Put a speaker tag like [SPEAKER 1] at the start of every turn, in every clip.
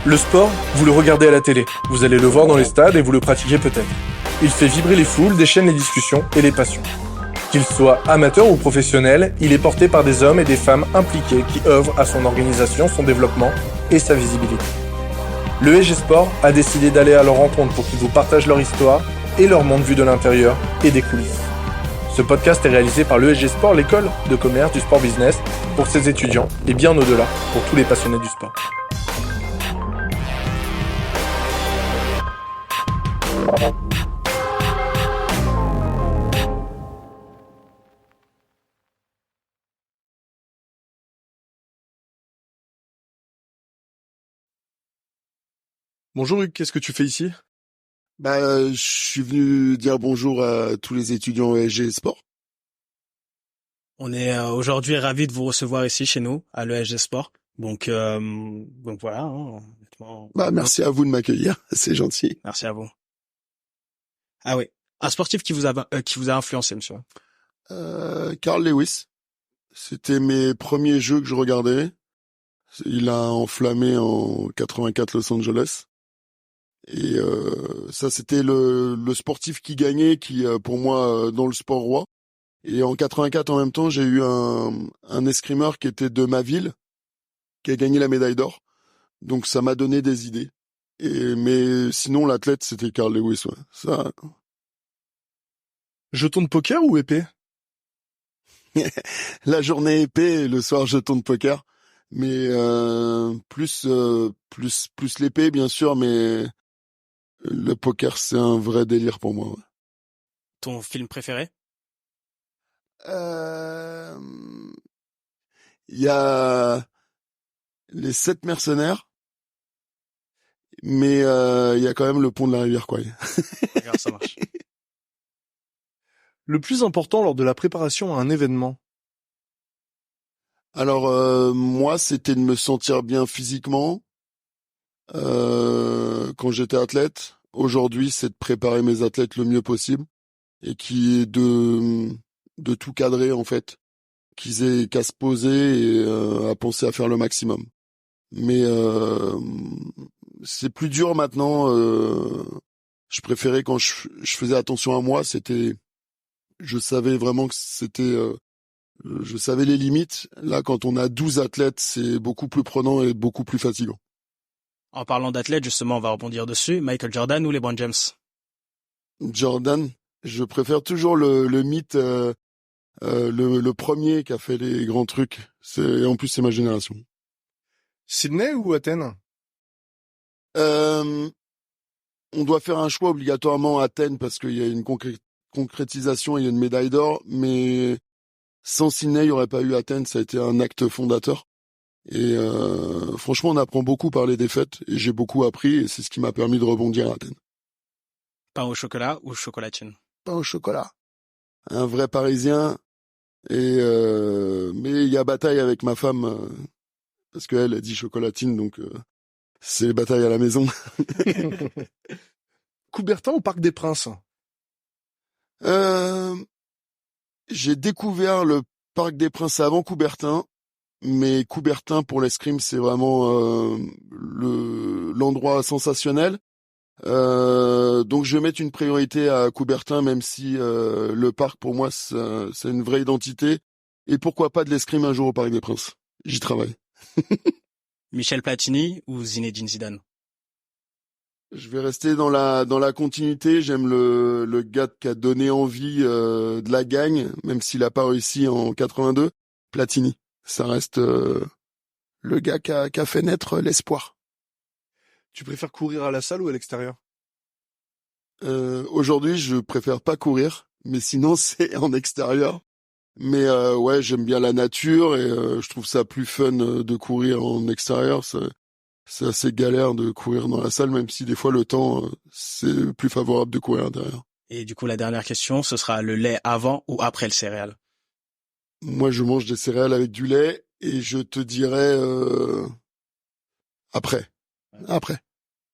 [SPEAKER 1] Le sport, vous le regardez à la télé, vous allez le voir dans les stades et vous le pratiquez peut-être. Il fait vibrer les foules, déchaîne les discussions et les passions. Qu'il soit amateur ou professionnel, il est porté par des hommes et des femmes impliqués qui œuvrent à son organisation, son développement et sa visibilité. Le SG Sport a décidé d'aller à leur rencontre pour qu'ils vous partagent leur histoire et leur monde vu de l'intérieur et des coulisses. Ce podcast est réalisé par l'ESG Sport, l'école de commerce du sport business, pour ses étudiants et bien au-delà, pour tous les passionnés du sport.
[SPEAKER 2] Bonjour Hugues, qu'est-ce que tu fais ici?
[SPEAKER 3] Je suis venu dire bonjour à tous les étudiants au SG Sport.
[SPEAKER 4] On est aujourd'hui ravis de vous recevoir ici chez nous à l'ESG Sport. Donc voilà. Honnêtement,
[SPEAKER 3] Merci à vous de m'accueillir, c'est gentil.
[SPEAKER 4] merci à vous. Ah oui, un sportif qui vous a influencé, monsieur.
[SPEAKER 3] Carl Lewis, c'était mes premiers jeux que je regardais. Il a enflammé en 84 Los Angeles. Et ça, c'était le sportif qui gagnait, qui pour moi dans le sport roi. Et en 84 en même temps, j'ai eu un escrimeur qui était de ma ville, qui a gagné la médaille d'or. Donc ça m'a donné des idées. Mais sinon, l'athlète, c'était Carl Lewis. Ouais. Ça,
[SPEAKER 2] Jeton de poker ou épée?
[SPEAKER 3] la journée épée, le soir jeton de poker. Mais plus l'épée, bien sûr, mais le poker, c'est un vrai délire pour moi. Ouais.
[SPEAKER 4] Ton film préféré?
[SPEAKER 3] Il y a les 7 mercenaires, mais il y a quand même le pont de la rivière Kwai.
[SPEAKER 4] Regarde, ça marche.
[SPEAKER 2] Le plus important lors de la préparation à un événement?
[SPEAKER 3] Alors moi, c'était de me sentir bien physiquement quand j'étais athlète. Aujourd'hui, c'est de préparer mes athlètes le mieux possible et qui est de tout cadrer en fait, qu'ils aient qu'à se poser et à penser à faire le maximum. Mais c'est plus dur maintenant. Je préférais quand je faisais attention à moi. Je savais vraiment que je savais les limites. Là, quand on a 12 athlètes, c'est beaucoup plus prenant et beaucoup plus fatigant.
[SPEAKER 4] En parlant d'athlète, justement, on va rebondir dessus. Michael Jordan ou LeBron James?
[SPEAKER 3] Jordan, je préfère toujours le mythe, le premier qui a fait les grands trucs. En plus, c'est ma génération.
[SPEAKER 2] Sydney ou Athènes?
[SPEAKER 3] On doit faire un choix obligatoirement à Athènes parce qu'il y a une concrétisation, il y a une médaille d'or, mais sans Sydney, il n'y aurait pas eu Athènes, ça a été un acte fondateur. Et franchement, on apprend beaucoup par les défaites, et j'ai beaucoup appris, et c'est ce qui m'a permis de rebondir à Athènes.
[SPEAKER 4] Pain au chocolat ou chocolatine?
[SPEAKER 3] Pain au chocolat. Un vrai Parisien, mais il y a bataille avec ma femme, parce qu'elle a dit chocolatine, donc c'est bataille à la maison.
[SPEAKER 2] Coubertin ou Parc des Princes?
[SPEAKER 3] J'ai découvert le Parc des Princes avant Coubertin, mais Coubertin pour l'escrime c'est vraiment l'endroit sensationnel. Donc je vais mettre une priorité à Coubertin, même si le parc pour moi c'est une vraie identité. Et pourquoi pas de l'escrime un jour au Parc des Princes. J'y travaille.
[SPEAKER 4] Michel Platini ou Zinedine Zidane?
[SPEAKER 3] Je vais rester dans la continuité. J'aime le gars qui a donné envie de la gagne, même s'il a pas réussi en 82. Platini, ça reste le gars qui a fait naître l'espoir.
[SPEAKER 2] Tu préfères courir à la salle ou à l'extérieur?
[SPEAKER 3] Aujourd'hui, je préfère pas courir, mais sinon c'est en extérieur. Mais ouais, j'aime bien la nature et je trouve ça plus fun de courir en extérieur. C'est assez galère de courir dans la salle, même si des fois le temps c'est plus favorable de courir derrière.
[SPEAKER 4] Et du coup, la dernière question, ce sera le lait avant ou après le céréal?
[SPEAKER 3] Moi, je mange des céréales avec du lait et je te dirais après. Après.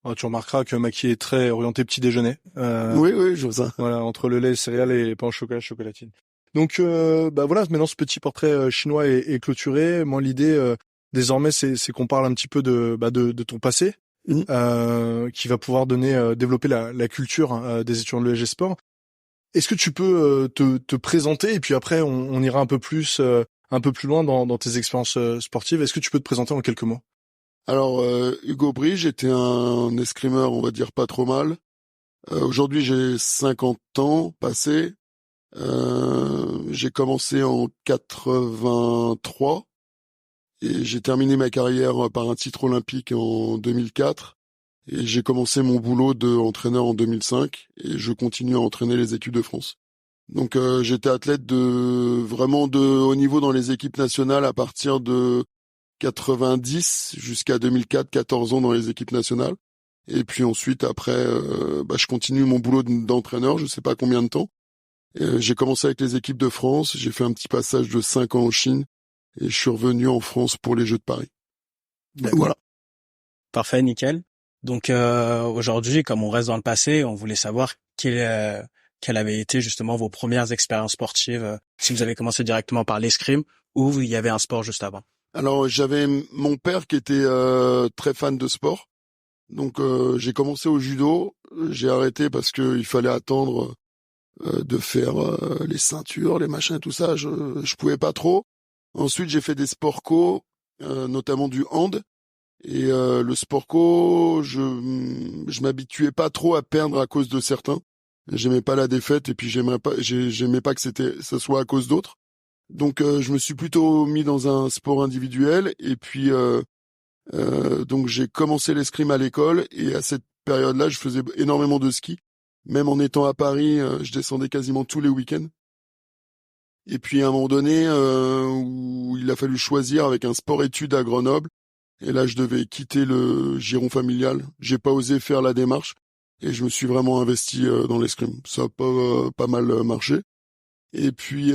[SPEAKER 2] Oh, tu remarqueras que Maki est très orienté petit déjeuner.
[SPEAKER 3] Oui, je vois ça.
[SPEAKER 2] Voilà, entre le lait, les céréales et pain au chocolat, chocolatine. Donc voilà, maintenant ce petit portrait chinois est clôturé. Moi, l'idée désormais, c'est qu'on parle un petit peu de ton passé. qui va pouvoir développer la culture des étudiants de l'ESG Sport. Est-ce que tu peux te présenter et puis après on ira un peu plus loin dans tes expériences sportives. Est-ce que tu peux te présenter en quelques mots?
[SPEAKER 3] Alors, Hugo Brie, j'étais un escrimeur, on va dire pas trop mal. Aujourd'hui, j'ai 50 ans passés. J'ai commencé en 83 et j'ai terminé ma carrière par un titre olympique en 2004. Et j'ai commencé mon boulot d'entraîneur en 2005 et je continue à entraîner les équipes de France. Donc j'étais athlète vraiment de haut niveau dans les équipes nationales à partir de 90 jusqu'à 2004, 14 ans dans les équipes nationales. Et puis ensuite, après, je continue mon boulot d'entraîneur, je sais pas combien de temps. J'ai commencé avec les équipes de France, j'ai fait un petit passage de 5 ans en Chine et je suis revenu en France pour les Jeux de Paris. Et voilà.
[SPEAKER 4] Parfait, nickel. Donc aujourd'hui, comme on reste dans le passé, on voulait savoir quelles avaient été justement vos premières expériences sportives, si vous avez commencé directement par l'escrime ou il y avait un sport juste avant.
[SPEAKER 3] Alors j'avais mon père qui était très fan de sport, donc j'ai commencé au judo, j'ai arrêté parce que il fallait attendre de faire les ceintures, les machins, tout ça, je pouvais pas trop. Ensuite j'ai fait des sports co, notamment du hand. Et le sport co, je m'habituais pas trop à perdre à cause de certains. J'aimais pas la défaite et puis j'aimais pas que ça soit à cause d'autres. Donc je me suis plutôt mis dans un sport individuel et puis donc j'ai commencé l'escrime à l'école et à cette période-là, je faisais énormément de ski. Même en étant à Paris, je descendais quasiment tous les week-ends. Et puis à un moment donné où il a fallu choisir avec un sport-études à Grenoble. Et là, je devais quitter le giron familial. J'ai pas osé faire la démarche et je me suis vraiment investi dans l'escrime. Ça a pas mal marché. Et puis,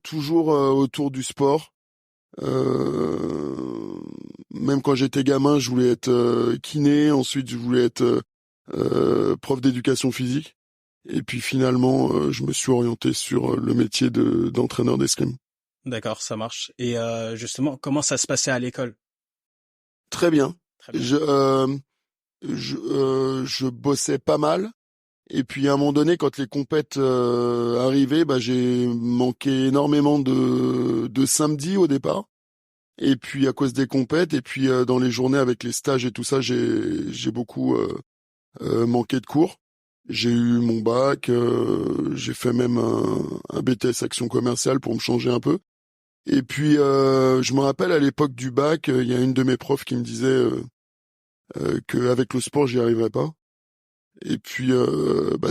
[SPEAKER 3] toujours autour du sport. Même quand j'étais gamin, je voulais être kiné. Ensuite, je voulais être prof d'éducation physique. Et puis finalement, je me suis orienté sur le métier d'entraîneur d'escrime.
[SPEAKER 4] D'accord, ça marche. Et justement, comment ça se passait à l'école?
[SPEAKER 3] Très bien.
[SPEAKER 4] Très bien.
[SPEAKER 3] Je bossais pas mal. Et puis à un moment donné, quand les compètes arrivaient, j'ai manqué énormément de samedis au départ. Et puis à cause des compètes, et puis dans les journées avec les stages et tout ça, j'ai beaucoup manqué de cours. J'ai eu mon bac, j'ai fait même un BTS Action commerciale pour me changer un peu. Et puis, je me rappelle à l'époque du bac, il y a une de mes profs qui me disait qu'avec le sport, j'y arriverais pas. Et puis,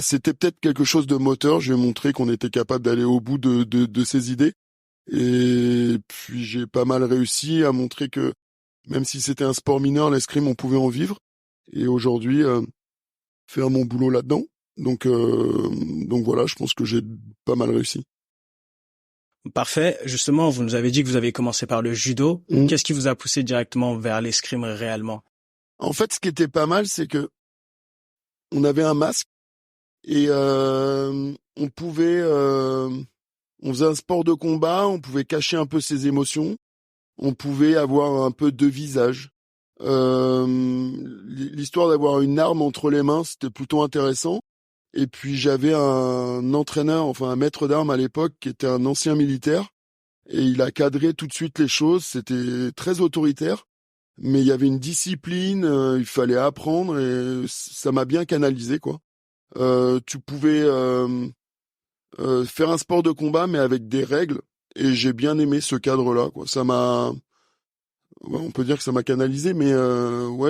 [SPEAKER 3] c'était peut-être quelque chose de moteur. Je lui ai montré qu'on était capable d'aller au bout de ses idées. Et puis, j'ai pas mal réussi à montrer que même si c'était un sport mineur, l'escrime, on pouvait en vivre. Et aujourd'hui, faire mon boulot là-dedans. Donc voilà, je pense que j'ai pas mal réussi.
[SPEAKER 4] Parfait. Justement, vous nous avez dit que vous avez commencé par le judo. Qu'est-ce qui vous a poussé directement vers l'escrime réellement?
[SPEAKER 3] En fait, ce qui était pas mal, c'est que on avait un masque et on faisait un sport de combat, on pouvait cacher un peu ses émotions, on pouvait avoir un peu de visage. L'histoire d'avoir une arme entre les mains, c'était plutôt intéressant. Et puis j'avais un entraîneur, enfin un maître d'armes à l'époque, qui était un ancien militaire, et il a cadré tout de suite les choses. C'était très autoritaire, mais il y avait une discipline, il fallait apprendre, et ça m'a bien canalisé, quoi. Tu pouvais faire un sport de combat, mais avec des règles, et j'ai bien aimé ce cadre-là, quoi. On peut dire que ça m'a canalisé, mais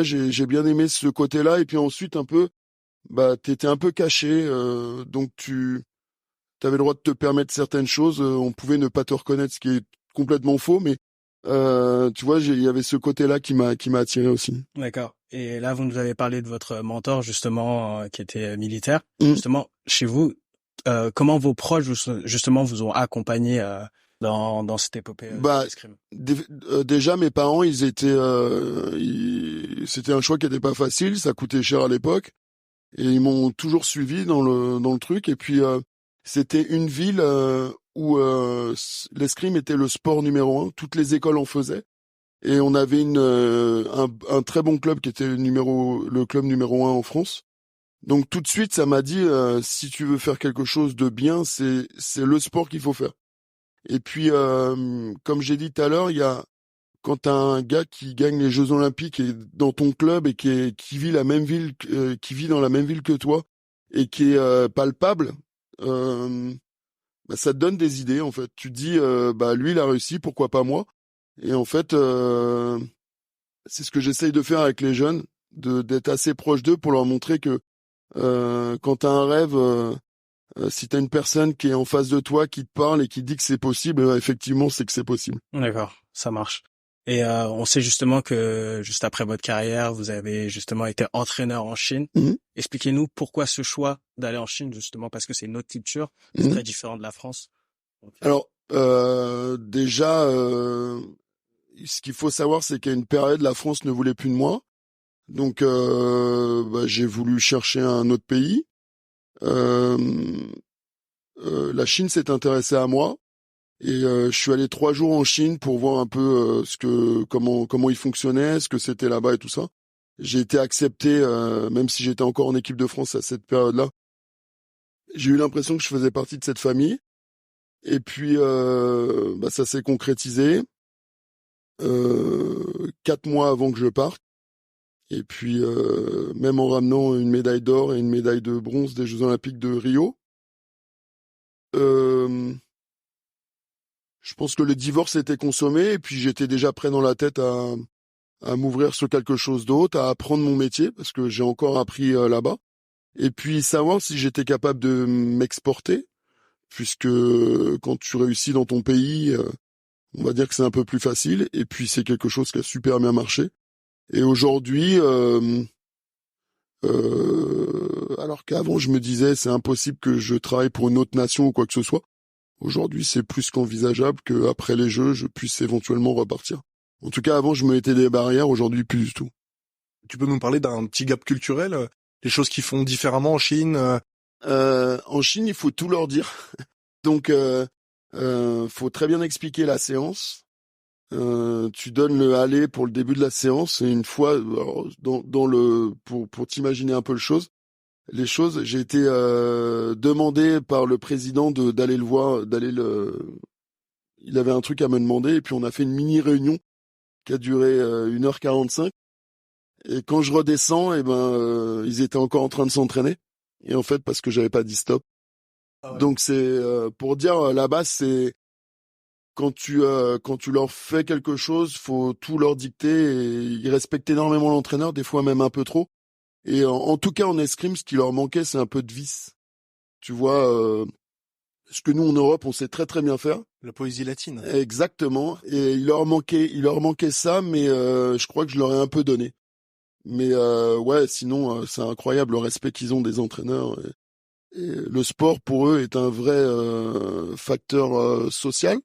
[SPEAKER 3] j'ai bien aimé ce côté-là, et puis ensuite un peu. T'étais un peu caché, donc t'avais le droit de te permettre certaines choses. On pouvait ne pas te reconnaître, ce qui est complètement faux, mais tu vois, il y avait ce côté-là qui m'a attiré aussi.
[SPEAKER 4] D'accord. Et là, vous nous avez parlé de votre mentor justement, qui était militaire. Justement, chez vous, comment vos proches justement vous ont accompagné dans cette épopée d'escrime?
[SPEAKER 3] Déjà, mes parents, c'était un choix qui n'était pas facile. Ça coûtait cher à l'époque. Et ils m'ont toujours suivi dans le truc. Et puis c'était une ville où l'escrime était le sport numéro 1. Toutes les écoles en faisaient. Et on avait un très bon club qui était le club numéro 1 en France. Donc tout de suite, ça m'a dit, si tu veux faire quelque chose de bien, c'est le sport qu'il faut faire. Et puis, comme j'ai dit tout à l'heure, quand t'as un gars qui gagne les Jeux Olympiques et dans ton club et qui vit qui vit dans la même ville que toi et qui est palpable, bah, ça te donne des idées en fait. Tu te dis, bah lui il a réussi, pourquoi pas moi? Et en fait, c'est ce que j'essaye de faire avec les jeunes, d'être assez proche d'eux pour leur montrer que quand t'as un rêve, si t'as une personne qui est en face de toi, qui te parle et qui dit que c'est possible, effectivement, c'est que c'est possible.
[SPEAKER 4] D'accord, ça marche. Et on sait justement que juste après votre carrière, vous avez justement été entraîneur en Chine.
[SPEAKER 3] Mhm.
[SPEAKER 4] Expliquez-nous pourquoi ce choix d'aller en Chine, justement parce que c'est une autre culture, c'est
[SPEAKER 3] Mhm.
[SPEAKER 4] très différent de la France. Donc,
[SPEAKER 3] Alors, déjà, ce qu'il faut savoir, c'est qu'à une période, la France ne voulait plus de moi. Donc, bah, j'ai voulu chercher un autre pays. Euh, la Chine s'est intéressée à moi. Et je suis allé 3 jours en Chine pour voir un peu comment ils fonctionnaient, ce que c'était là-bas et tout ça. J'ai été accepté, même si j'étais encore en équipe de France à cette période-là. J'ai eu l'impression que je faisais partie de cette famille. Et puis, bah, ça s'est concrétisé 4 mois avant que je parte. Et puis, même en ramenant une médaille d'or et une médaille de bronze des Jeux Olympiques de Rio. Je pense que le divorce était consommé et puis j'étais déjà prêt dans la tête à m'ouvrir sur quelque chose d'autre, à apprendre mon métier parce que j'ai encore appris là-bas. Et puis savoir si j'étais capable de m'exporter, puisque quand tu réussis dans ton pays, on va dire que c'est un peu plus facile. Et puis c'est quelque chose qui a super bien marché. Et aujourd'hui, alors qu'avant je me disais c'est impossible que je travaille pour une autre nation ou quoi que ce soit. Aujourd'hui, c'est plus qu'envisageable qu'après les Jeux, je puisse éventuellement repartir. En tout cas, avant, je me mettais des barrières, aujourd'hui, plus du tout.
[SPEAKER 2] Tu peux nous parler d'un petit gap culturel, les choses qu'ils font différemment en Chine
[SPEAKER 3] En Chine, il faut tout leur dire. Donc, faut très bien expliquer la séance. Tu donnes le aller pour le début de la séance et une fois, alors, pour t'imaginer un peu les choses, j'ai été demandé par le président d'aller le voir, il avait un truc à me demander et puis on a fait une mini réunion qui a duré 1h45 et quand je redescends ils étaient encore en train de s'entraîner et en fait parce que j'avais pas dit stop.
[SPEAKER 2] Ah ouais.
[SPEAKER 3] Donc c'est pour dire là-bas c'est quand tu leur fais quelque chose, faut tout leur dicter et ils respectent énormément l'entraîneur, des fois même un peu trop. Et en tout cas en escrime, ce qui leur manquait, c'est un peu de vice. Tu vois, ce que nous en Europe, on sait très très bien faire.
[SPEAKER 2] La poésie latine.
[SPEAKER 3] Exactement. Et il leur manquait ça, mais je crois que je leur ai un peu donné. Mais ouais, sinon c'est incroyable le respect qu'ils ont des entraîneurs. Et le sport pour eux est un vrai facteur social.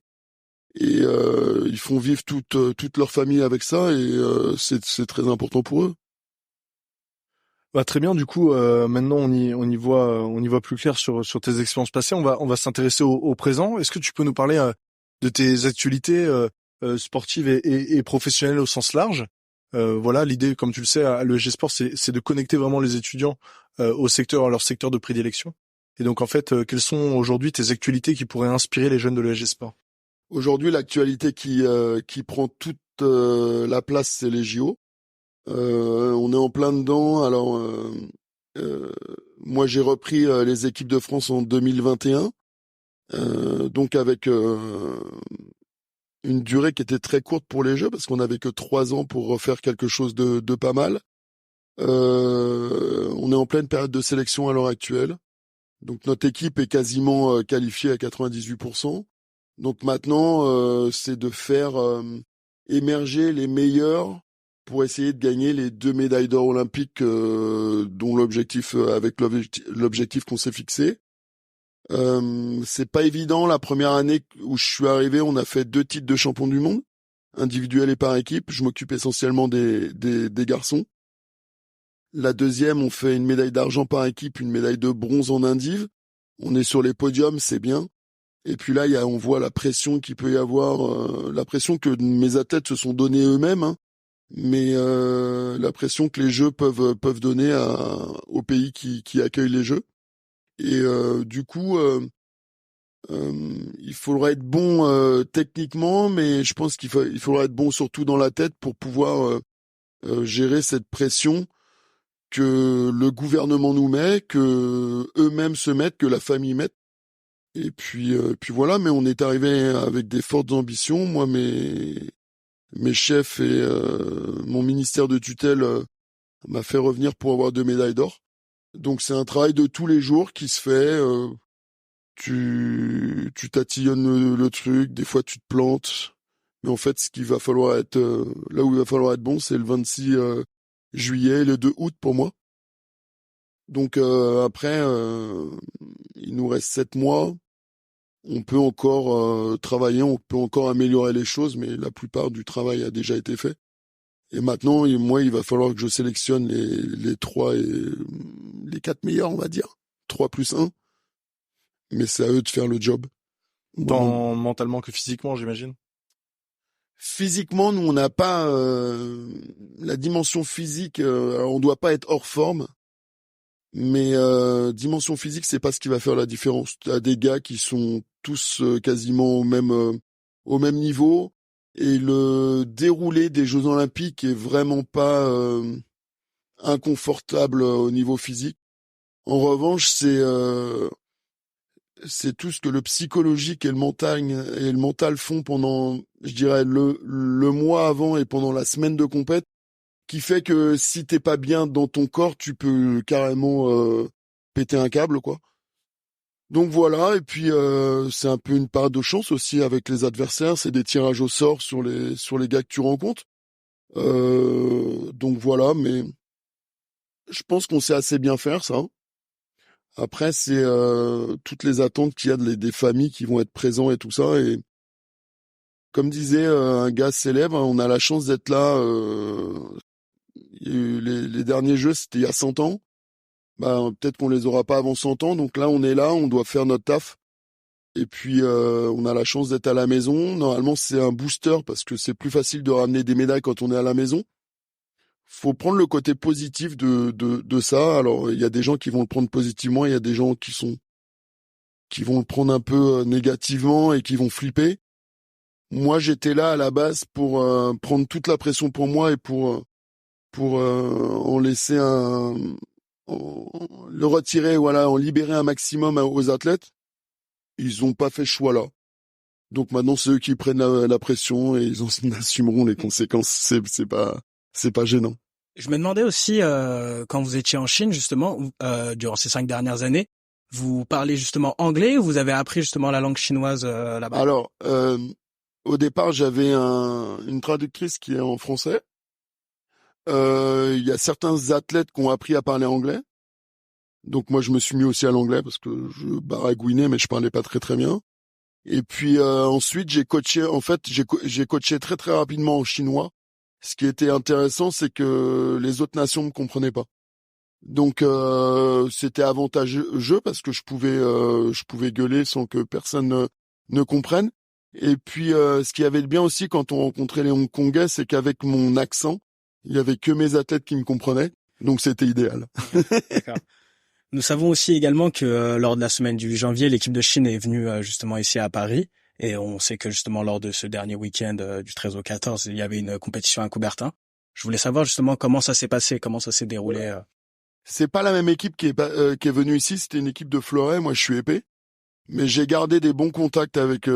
[SPEAKER 3] Et ils font vivre toute leur famille avec ça, et c'est très important pour eux.
[SPEAKER 2] Bah, très bien. Du coup, maintenant on y voit plus clair sur tes expériences passées. On va s'intéresser au présent. Est-ce que tu peux nous parler de tes actualités sportives et professionnelles au sens large? Voilà, l'idée, comme tu le sais, à l'ESG Sport, c'est de connecter vraiment les étudiants à leur secteur de prédilection. Et donc, en fait, quelles sont aujourd'hui tes actualités qui pourraient inspirer les jeunes de l'ESG Sport?
[SPEAKER 3] Aujourd'hui, l'actualité qui prend toute la place, c'est les JO. On est en plein dedans. Alors, moi, j'ai repris les équipes de France en 2021, donc avec une durée qui était très courte pour les Jeux, parce qu'on n'avait que 3 ans pour refaire quelque chose de pas mal. On est en pleine période de sélection à l'heure actuelle. Donc notre équipe est quasiment qualifiée à 98%. Donc maintenant, c'est de faire émerger les meilleurs pour essayer de gagner les 2 médailles d'or olympiques dont l'objectif qu'on s'est fixé. C'est pas évident. La première année où je suis arrivé, on a fait 2 titres de champion du monde, individuel et par équipe. Je m'occupe essentiellement des garçons. La deuxième, on fait une médaille d'argent par équipe, une médaille de bronze en indiv. On est sur les podiums, c'est bien. Et puis là, on voit la pression qu'il peut y avoir, la pression que mes athlètes se sont donnés eux-mêmes, hein, mais la pression que les Jeux peuvent donner au pays qui accueille les Jeux. Et du coup, il faudra être bon techniquement, mais je pense il faudra être bon surtout dans la tête pour pouvoir gérer cette pression que le gouvernement nous met, que eux-mêmes se mettent, que la famille met. Et puis voilà, mais on est arrivé avec des fortes ambitions. Moi, mes chefs et mon ministère de tutelle m'a fait revenir pour avoir 2 médailles d'or. Donc c'est un travail de tous les jours qui se fait. Tu tatillonnes le truc, des fois tu te plantes. Mais en fait, ce qu'il va falloir être là où il va falloir être bon, c'est le 26 juillet et le 2 août pour moi. Donc après, il nous reste 7 mois. On peut encore travailler, on peut encore améliorer les choses, mais la plupart du travail a déjà été fait. Et maintenant, moi, il va falloir que je sélectionne les 3 et les 4 meilleurs, on va dire. 3 plus 1. Mais c'est à eux de faire le job.
[SPEAKER 2] Tant mentalement que physiquement, j'imagine.
[SPEAKER 3] Physiquement, nous, on n'a pas la dimension physique. Alors on doit pas être hors forme. Mais dimension physique, c'est pas ce qui va faire la différence. T'as des gars qui sont tous quasiment au même niveau, et le déroulé des Jeux Olympiques est vraiment pas inconfortable au niveau physique. En revanche, c'est tout ce que le psychologique et le mental font pendant, je dirais, le mois avant et pendant la semaine de compète, qui fait que si t'es pas bien dans ton corps, tu peux carrément péter un câble, quoi. Donc voilà, et puis c'est un peu une part de chance aussi avec les adversaires, c'est des tirages au sort sur les gars que tu rencontres. Donc voilà, mais je pense qu'on sait assez bien faire ça. Après, c'est toutes les attentes qu'il y a des familles qui vont être présents et tout ça. Et comme disait un gars célèbre, on a la chance d'être là. Il y a eu les derniers Jeux, c'était il y a 100 ans. Bah, peut-être qu'on les aura pas avant 100 ans. Donc là, on est là, on doit faire notre taf. Et puis, on a la chance d'être à la maison. Normalement, c'est un booster parce que c'est plus facile de ramener des médailles quand on est à la maison. Faut prendre le côté positif de ça. Alors, il y a des gens qui vont le prendre positivement, il y a des gens qui vont le prendre un peu négativement et qui vont flipper. Moi, j'étais là à la base pour prendre toute la pression pour moi et pour en laisser le retirer, voilà, en libérer un maximum aux athlètes. Ils ont pas fait ce choix-là. Donc maintenant, c'est eux qui prennent la pression et ils en assumeront les conséquences. C'est pas gênant.
[SPEAKER 4] Je me demandais aussi, quand vous étiez en Chine, justement, durant ces 5 dernières années, vous parlez justement anglais ou vous avez appris justement la langue chinoise là-bas?
[SPEAKER 3] Alors, au départ, j'avais une traductrice qui est en français. Il y a certains athlètes qui ont appris à parler anglais. Donc moi, je me suis mis aussi à l'anglais parce que je baragouinais, mais je parlais pas très très bien. Et puis ensuite, j'ai coaché. En fait, j'ai coaché très très rapidement en chinois. Ce qui était intéressant, c'est que les autres nations me comprenaient pas. Donc c'était avantageux parce que je pouvais gueuler sans que personne ne comprenne. Et puis ce qui avait de bien aussi quand on rencontrait les Hongkongais, c'est qu'avec mon accent, il y avait que mes athlètes qui me comprenaient. Donc c'était idéal.
[SPEAKER 4] D'accord. Nous savons aussi également que lors de la semaine du 8 janvier, l'équipe de Chine est venue justement ici à Paris. Et on sait que justement lors de ce dernier week-end du 13 au 14, il y avait une compétition à Coubertin. Je voulais savoir justement comment ça s'est passé, comment ça s'est déroulé.
[SPEAKER 3] C'est pas la même équipe qui est venue ici, c'était une équipe de Fleuret, moi je suis épée. Mais j'ai gardé des bons contacts avec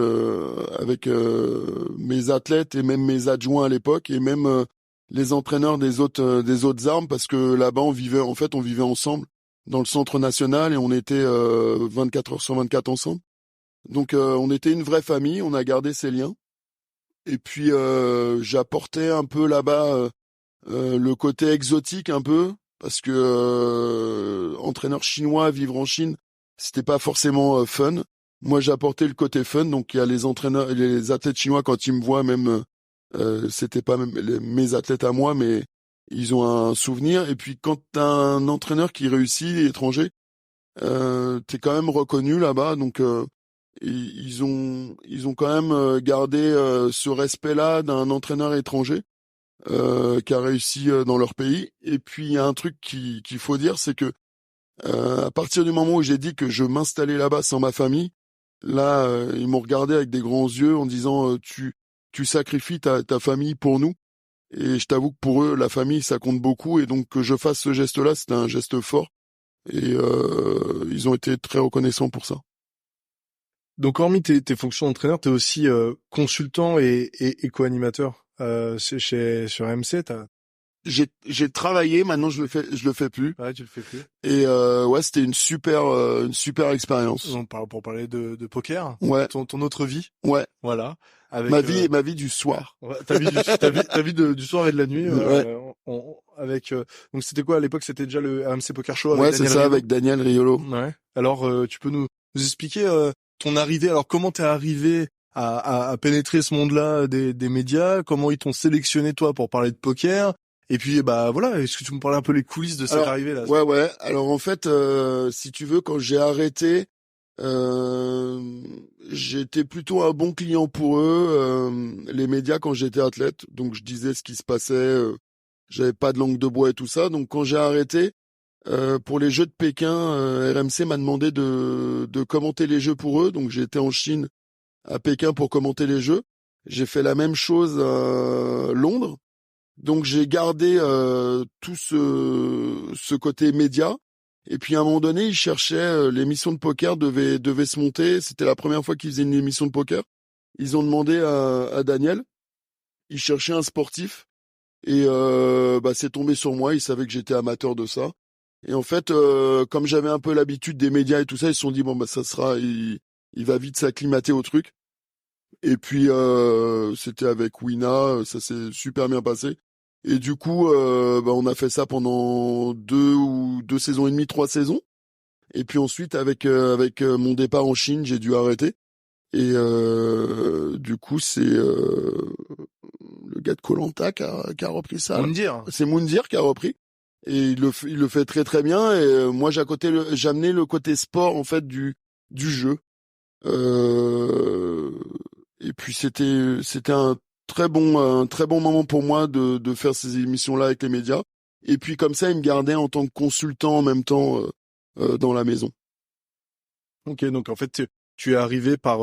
[SPEAKER 3] mes athlètes et même mes adjoints à l'époque et même les entraîneurs des autres armes parce que là-bas on vivait ensemble dans le centre national et on était 24 heures sur 24 ensemble. Donc on était une vraie famille, on a gardé ces liens. Et puis j'apportais un peu là-bas le côté exotique un peu parce que entraîneur chinois, vivre en Chine, c'était pas forcément fun. Moi j'apportais le côté fun, donc il y a les athlètes chinois quand ils me voient même c'était pas même mes athlètes à moi, mais ils ont un souvenir. Et puis quand t'as un entraîneur qui réussit étranger, t'es quand même reconnu là-bas, donc Et ils ont quand même gardé ce respect-là d'un entraîneur étranger qui a réussi dans leur pays. Et puis il y a un truc qu'il faut dire, c'est que à partir du moment où j'ai dit que je m'installais là-bas sans ma famille, là ils m'ont regardé avec des grands yeux en disant tu sacrifies ta famille pour nous. Et je t'avoue que pour eux, la famille, ça compte beaucoup. Et donc que je fasse ce geste-là, c'était un geste fort. Et ils ont été très reconnaissants pour ça.
[SPEAKER 2] Donc, hormis tes fonctions d'entraîneur, t'es aussi consultant et co-animateur sur MC.
[SPEAKER 3] J'ai travaillé, maintenant je le fais plus.
[SPEAKER 2] Ouais, tu le fais plus.
[SPEAKER 3] Et ouais, c'était une super expérience.
[SPEAKER 2] Pour parler de poker.
[SPEAKER 3] Ouais,
[SPEAKER 2] Ton autre vie.
[SPEAKER 3] ouais.
[SPEAKER 2] Voilà. Avec
[SPEAKER 3] Ma vie du soir.
[SPEAKER 2] ouais, ta vie du soir et de la nuit.
[SPEAKER 3] Ouais.
[SPEAKER 2] Avec donc c'était quoi à l'époque? C'était déjà le AMC Poker Show avec
[SPEAKER 3] Ouais,
[SPEAKER 2] Daniel
[SPEAKER 3] c'est ça,
[SPEAKER 2] Riolo.
[SPEAKER 3] avec Daniel Riolo.
[SPEAKER 2] Ouais. Alors, tu peux nous expliquer ton arrivée. Alors, comment t'es arrivé à pénétrer ce monde-là des médias? Comment ils t'ont sélectionné toi pour parler de poker? Et puis, bah voilà, est-ce que tu me parlais un peu les coulisses de cette
[SPEAKER 3] Alors,
[SPEAKER 2] arrivée là?
[SPEAKER 3] ouais. Alors en fait, si tu veux, quand j'ai arrêté, j'étais plutôt un bon client pour eux, les médias quand j'étais athlète. Donc je disais ce qui se passait, j'avais pas de langue de bois et tout ça. Donc quand j'ai arrêté, pour les Jeux de Pékin, RMC m'a demandé de commenter les Jeux pour eux. Donc j'ai été en Chine, à Pékin pour commenter les Jeux. J'ai fait la même chose à Londres. Donc j'ai gardé tout ce côté média. Et puis à un moment donné, ils cherchaient l'émission de poker devait se monter. C'était la première fois qu'ils faisaient une émission de poker. Ils ont demandé à Daniel. Ils cherchaient un sportif et bah c'est tombé sur moi. Ils savaient que j'étais amateur de ça. Et en fait, comme j'avais un peu l'habitude des médias et tout ça, ils se sont dit bon bah ça sera, il va vite s'acclimater au truc. Et puis c'était avec Wina, ça s'est super bien passé. Et du coup, bah, on a fait ça pendant 2 saisons et demie, 3 saisons. Et puis ensuite, avec mon départ en Chine, j'ai dû arrêter. Et du coup, c'est le gars de koh qui a repris ça.
[SPEAKER 2] On me dire.
[SPEAKER 3] C'est Moundir qui a repris. Et il le fait très très bien. Et moi, j'amenais le côté sport en fait du jeu. Et puis c'était un très bon moment pour moi de faire ces émissions-là avec les médias. Et puis comme ça, il me gardait en tant que consultant en même temps dans la maison.
[SPEAKER 2] Ok, donc en fait, tu es arrivé par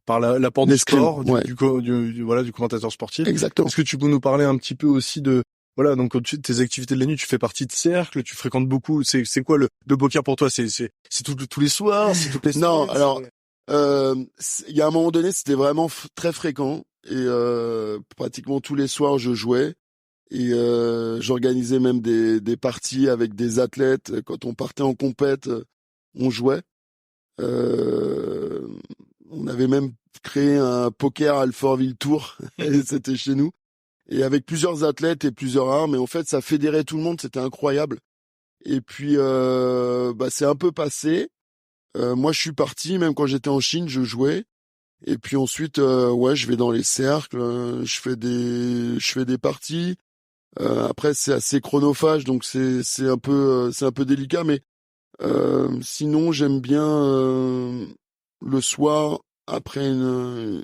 [SPEAKER 2] l'apport du
[SPEAKER 3] L'escrime,
[SPEAKER 2] sport,
[SPEAKER 3] ouais.
[SPEAKER 2] du commentateur sportif.
[SPEAKER 3] Exactement.
[SPEAKER 2] Est-ce que tu peux nous parler un petit peu aussi de voilà, donc tes activités de la nuit, tu fais partie de cercle, tu fréquentes beaucoup. C'est quoi le poker pour toi? C'est tous les soirs, c'est toutes les semaines?
[SPEAKER 3] Non, alors il y a un moment donné, c'était vraiment très fréquent et pratiquement tous les soirs je jouais et j'organisais même des parties avec des athlètes. Quand on partait en compète, on jouait. On avait même créé un poker Alfortville Tour, et c'était chez nous, et avec plusieurs athlètes et plusieurs armes. Et en fait, ça fédérait tout le monde, c'était incroyable. Et puis, bah, c'est un peu passé. Moi, je suis parti, même quand j'étais en Chine, je jouais. Et puis ensuite, ouais, je vais dans les cercles, je fais des parties. Après, c'est assez chronophage, donc c'est un peu délicat, mais sinon, j'aime bien le soir après une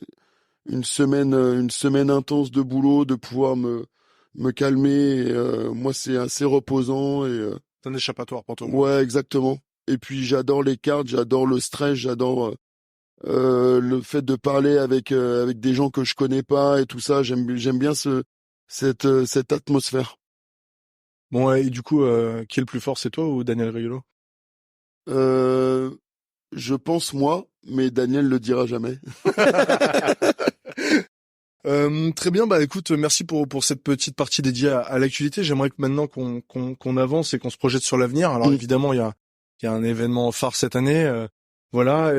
[SPEAKER 3] semaine intense de boulot, de pouvoir me calmer. Et, moi, c'est assez reposant et
[SPEAKER 2] C'est un échappatoire pour toi.
[SPEAKER 3] ouais, exactement. Et puis j'adore les cartes, j'adore le stress, j'adore le fait de parler avec des gens que je connais pas et tout ça. J'aime bien cette atmosphère.
[SPEAKER 2] Bon, ouais, et du coup, qui est le plus fort, c'est toi ou Daniel Riolo?
[SPEAKER 3] Je pense moi, mais Daniel le dira jamais.
[SPEAKER 2] Très bien, bah écoute, merci pour cette petite partie dédiée à l'actualité. J'aimerais que maintenant qu'on avance et qu'on se projette sur l'avenir. Alors évidemment, il y a un événement phare cette année. Voilà,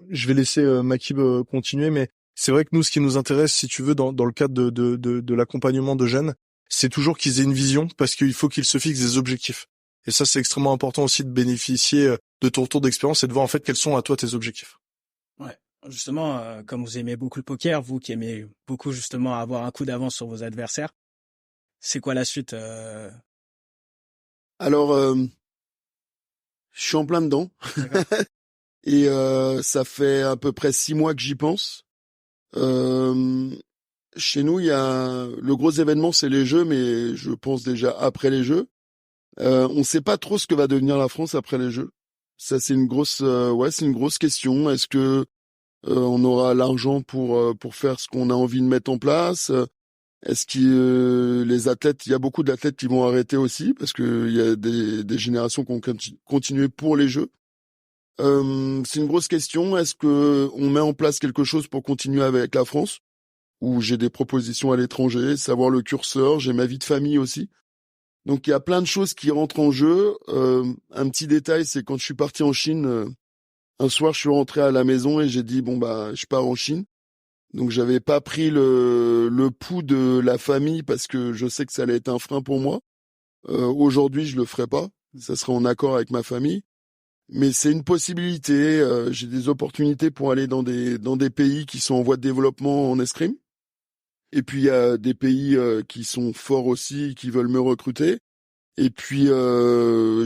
[SPEAKER 2] je vais laisser Makib continuer, mais c'est vrai que nous, ce qui nous intéresse, si tu veux, dans le cadre de l'accompagnement de jeunes, c'est toujours qu'ils aient une vision, parce qu'il faut qu'ils se fixent des objectifs. Et ça, c'est extrêmement important aussi de bénéficier de ton retour d'expérience et de voir en fait quels sont à toi tes objectifs.
[SPEAKER 4] Ouais. Justement, comme vous aimez beaucoup le poker, vous qui aimez beaucoup justement avoir un coup d'avance sur vos adversaires, c'est quoi la suite
[SPEAKER 3] Alors, je suis en plein dedans. Et ça fait à peu près 6 mois que j'y pense. Chez nous, il y a le gros événement, c'est les Jeux, mais je pense déjà après les Jeux. On sait pas trop ce que va devenir la France après les Jeux. Ça, c'est une grosse, c'est une grosse question. Est-ce que on aura l'argent pour faire ce qu'on a envie de mettre en place? Est-ce que les athlètes, il y a beaucoup d'athlètes qui vont arrêter aussi parce que il y a des générations qui ont continué pour les Jeux. C'est une grosse question. Est-ce que on met en place quelque chose pour continuer avec la France? Où j'ai des propositions à l'étranger, savoir le curseur, j'ai ma vie de famille aussi. Donc il y a plein de choses qui rentrent en jeu. Un petit détail, c'est quand je suis parti en Chine, un soir je suis rentré à la maison et j'ai dit bon bah je pars en Chine. Donc j'avais pas pris le pouls de la famille parce que je sais que ça allait être un frein pour moi. Aujourd'hui je le ferai pas, ça serait en accord avec ma famille. Mais c'est une possibilité. J'ai des opportunités pour aller dans des pays qui sont en voie de développement en escrime. Et puis il y a des pays qui sont forts aussi, qui veulent me recruter. Et puis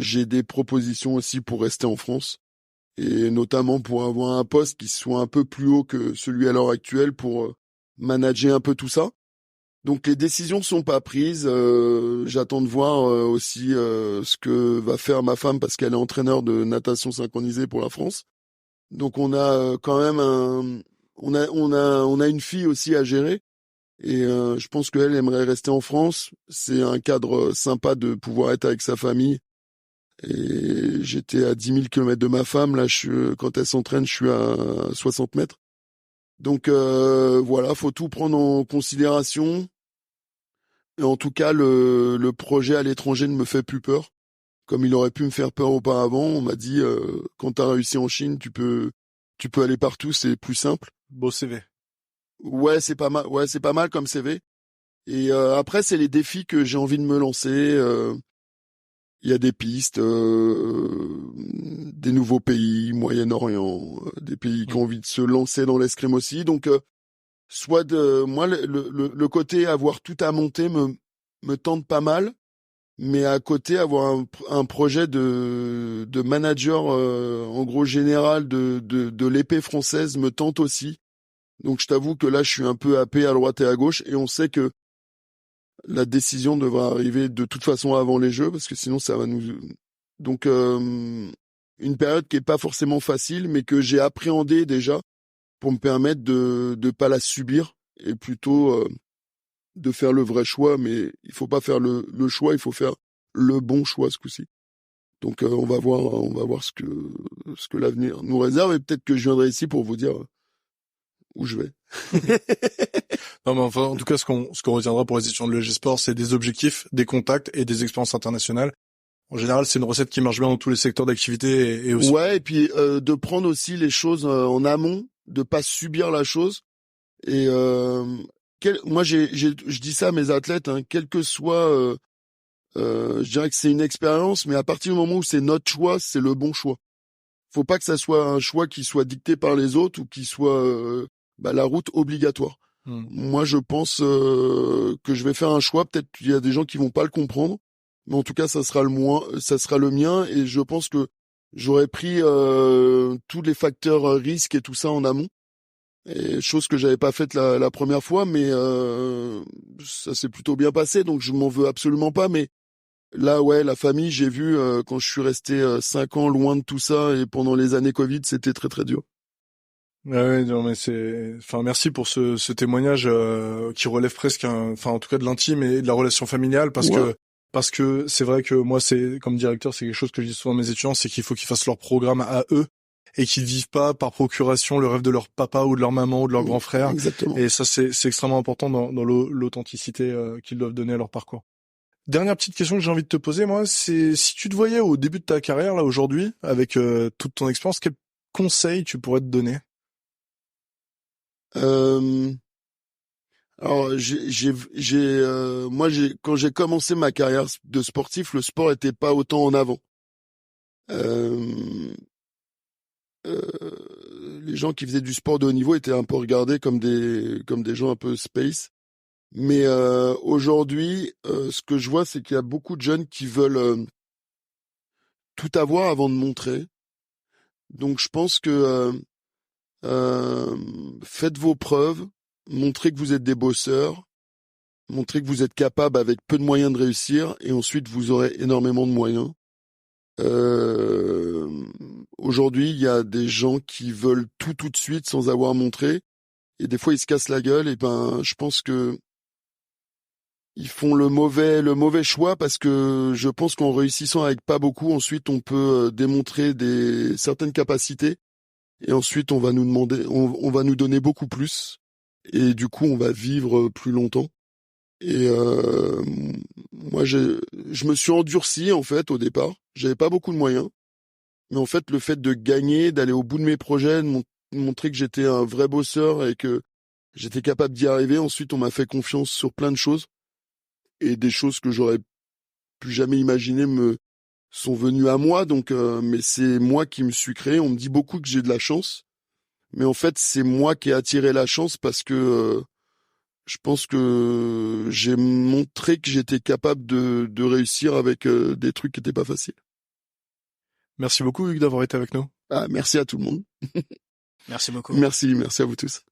[SPEAKER 3] j'ai des propositions aussi pour rester en France, et notamment pour avoir un poste qui soit un peu plus haut que celui à l'heure actuelle pour manager un peu tout ça. Donc les décisions sont pas prises. J'attends de voir aussi ce que va faire ma femme parce qu'elle est entraîneur de natation synchronisée pour la France. Donc on a quand même on a une fille aussi à gérer. Et je pense qu'elle aimerait rester en France. C'est un cadre sympa de pouvoir être avec sa famille. Et j'étais à 10 000 kilomètres de ma femme. Là, quand elle s'entraîne, je suis à 60 mètres. Donc voilà, faut tout prendre en considération. Et en tout cas, le projet à l'étranger ne me fait plus peur. Comme il aurait pu me faire peur auparavant, on m'a dit quand t'as réussi en Chine, tu peux aller partout, c'est plus simple.
[SPEAKER 2] Beau CV.
[SPEAKER 3] Ouais, c'est pas mal. Ouais, c'est pas mal comme CV. Et après, c'est les défis que j'ai envie de me lancer. Il y a des pistes, des nouveaux pays, Moyen-Orient, des pays qui ont envie de se lancer dans l'escrime aussi. Donc, moi, le côté avoir tout à monter me tente pas mal, mais à côté avoir un projet de manager en gros général de l'épée française me tente aussi. Donc, je t'avoue que là, je suis un peu happé à droite et à gauche, et on sait que la décision devra arriver de toute façon avant les Jeux, parce que sinon ça va nous... Donc une période qui est pas forcément facile, mais que j'ai appréhendée déjà pour me permettre de pas la subir et plutôt de faire le vrai choix. Mais il faut pas faire le choix, il faut faire le bon choix ce coup-ci. Donc on va voir ce que l'avenir nous réserve, et peut-être que je viendrai ici pour vous dire où je vais.
[SPEAKER 2] Non, mais enfin, en tout cas, ce qu'on retiendra pour les étudiants de l'EG Sport, c'est des objectifs, des contacts et des expériences internationales. En général, c'est une recette qui marche bien dans tous les secteurs d'activité et aussi.
[SPEAKER 3] Ouais, et puis de prendre aussi les choses en amont, de pas subir la chose. Et moi, je dis ça à mes athlètes, hein, quel que soit, je dirais que c'est une expérience, mais à partir du moment où c'est notre choix, c'est le bon choix. Faut pas que ça soit un choix qui soit dicté par les autres ou qui soit la route obligatoire. Moi, je pense que je vais faire un choix. Peut-être qu'il y a des gens qui vont pas le comprendre, mais en tout cas, ça sera le mien. Et je pense que j'aurais pris tous les facteurs risques et tout ça en amont. Et chose que j'avais pas faite la première fois, mais ça s'est plutôt bien passé. Donc, je m'en veux absolument pas. Mais là, ouais, la famille, j'ai vu quand je suis resté 5 ans loin de tout ça et pendant les années Covid, c'était très très dur.
[SPEAKER 2] Ouais, non, mais merci pour ce témoignage qui relève presque en tout cas de l'intime et de la relation familiale, parce que c'est vrai que moi, c'est comme directeur, c'est quelque chose que je dis souvent à mes étudiants, c'est qu'il faut qu'ils fassent leur programme à eux et qu'ils vivent pas par procuration le rêve de leur papa ou de leur maman ou de leur grand frère.
[SPEAKER 3] Exactement.
[SPEAKER 2] Et ça, c'est extrêmement important dans l'authenticité qu'ils doivent donner à leur parcours. Dernière petite question que j'ai envie de te poser, moi, c'est si tu te voyais au début de ta carrière, là, aujourd'hui, avec toute ton expérience, quel conseil tu pourrais te donner?
[SPEAKER 3] Alors quand j'ai commencé ma carrière de sportif, le sport était pas autant en avant. Les gens qui faisaient du sport de haut niveau étaient un peu regardés comme des gens un peu space. Mais aujourd'hui, ce que je vois, c'est qu'il y a beaucoup de jeunes qui veulent tout avoir avant de montrer. Donc je pense que faites vos preuves, montrez que vous êtes des bosseurs, montrez que vous êtes capable avec peu de moyens de réussir, et ensuite vous aurez énormément de moyens. Aujourd'hui, il y a des gens qui veulent tout de suite sans avoir montré, et des fois ils se cassent la gueule. Et je pense que ils font le mauvais choix, parce que je pense qu'en réussissant avec pas beaucoup, ensuite on peut démontrer certaines capacités, et ensuite on va nous demander, on va nous donner beaucoup plus, et du coup on va vivre plus longtemps. Et moi je me suis endurci en fait au départ. J'avais pas beaucoup de moyens, mais en fait le fait de gagner, d'aller au bout de mes projets, de montrer que j'étais un vrai bosseur et que j'étais capable d'y arriver. Ensuite on m'a fait confiance sur plein de choses, et des choses que j'aurais plus jamais imaginé me sont venues à moi. Donc mais c'est moi qui me suis créé. On me dit beaucoup que j'ai de la chance, mais en fait c'est moi qui ai attiré la chance, parce que je pense que j'ai montré que j'étais capable de réussir avec des trucs qui étaient pas faciles.
[SPEAKER 2] Merci beaucoup, Hugues, d'avoir été avec nous.
[SPEAKER 3] Ah, merci à tout le monde.
[SPEAKER 4] Merci beaucoup.
[SPEAKER 3] Merci à vous tous.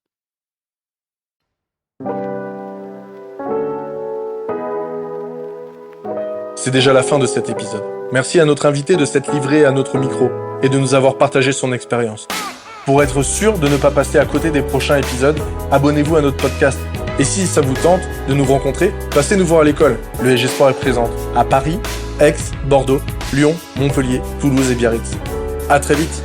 [SPEAKER 1] C'est déjà la fin de cet épisode. Merci à notre invité de s'être livré à notre micro et de nous avoir partagé son expérience. Pour être sûr de ne pas passer à côté des prochains épisodes, abonnez-vous à notre podcast. Et si ça vous tente de nous rencontrer, passez nous voir à l'école. Le EG Sport est présente à Paris, Aix, Bordeaux, Lyon, Montpellier, Toulouse et Biarritz. À très vite.